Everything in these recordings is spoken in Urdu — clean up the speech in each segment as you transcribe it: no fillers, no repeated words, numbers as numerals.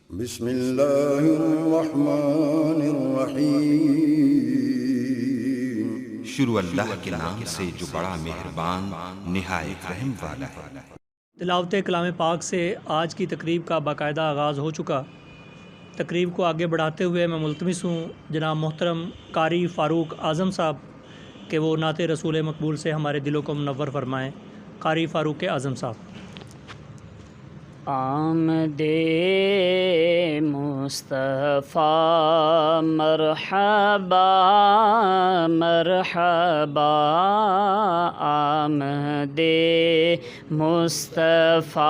بسم اللہ الرحمن الرحیم۔ شروع اللہ کے نام سے جو بڑا مہربان نہایت رحم والا ہے۔ تلاوت کلام پاک سے آج کی تقریب کا باقاعدہ آغاز ہو چکا۔ تقریب کو آگے بڑھاتے ہوئے میں ملتمس ہوں جناب محترم قاری فاروق اعظم صاحب کہ وہ نعت رسول مقبول سے ہمارے دلوں کو منور فرمائیں۔ قاری فاروق اعظم صاحب۔ آمد مصطفیٰ مرحبا مرحبا، آمد مصطفیٰ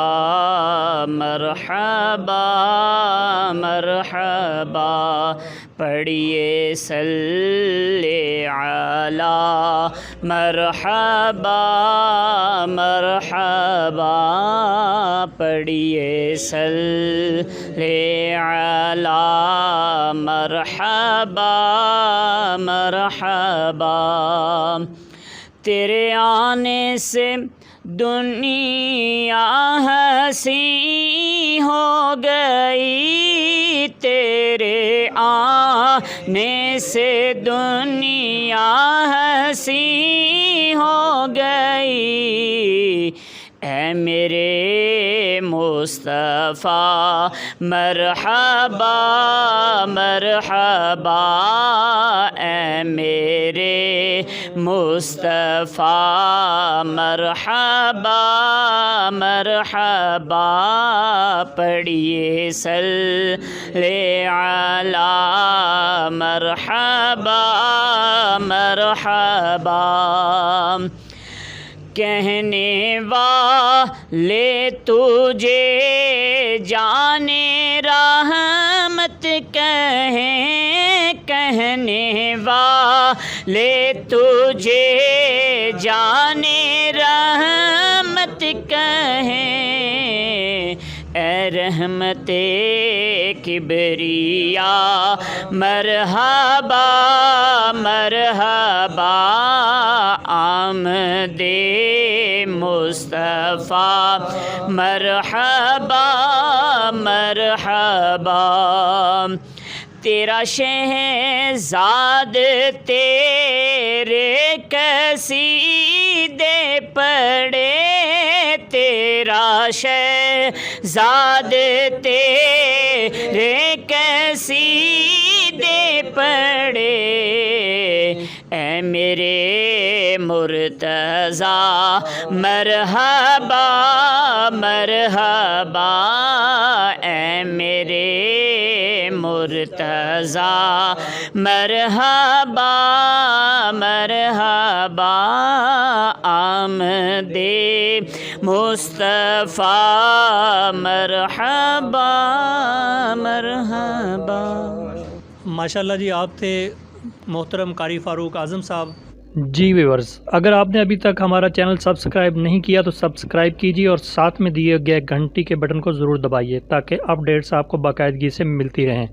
مرحبا مرحبا، پڑھیے صلی علی مرحبا مرحبا، پڑھیے صلی علی مرحبا مرحبا، تیرے آنے سے دنیا ہنسی ہو گئی، تیرے آنے سے دنیا ہنسی ہو گئی، اے میرے مصطفیٰ مرحبا مرحبا، اے میرے مصطفیٰ مرحبا مرحبا، پڑھیے صلی علی مرحبا مرحبا، کہنے والے تجھے جانے رحمت کہیں، کہنے والے تجھے جانے رحمت کہیں، اے رحمت کبریا مرحبا مرحبا، آمد مصطفیٰ مرحبا مرحبا، تیرا شہزاد تیرے قصیدے پڑھے، تیرا شہزاد تیرے قصیدے پڑھے، اے میرے مرتضیٰ مرحبا مرحبا، اے میرے مرتضیٰ مرحبا مرحبا، آمد مصطفیٰ مرحبا مرحبا۔ ماشاءاللہ جی، آپ تھے محترم قاری فاروق اعظم صاحب۔ جی ویورز، اگر آپ نے ابھی تک ہمارا چینل سبسکرائب نہیں کیا تو سبسکرائب کیجیے اور ساتھ میں دیے گئے گھنٹی کے بٹن کو ضرور دبائیے تاکہ اپ ڈیٹس آپ کو باقاعدگی سے ملتی رہیں۔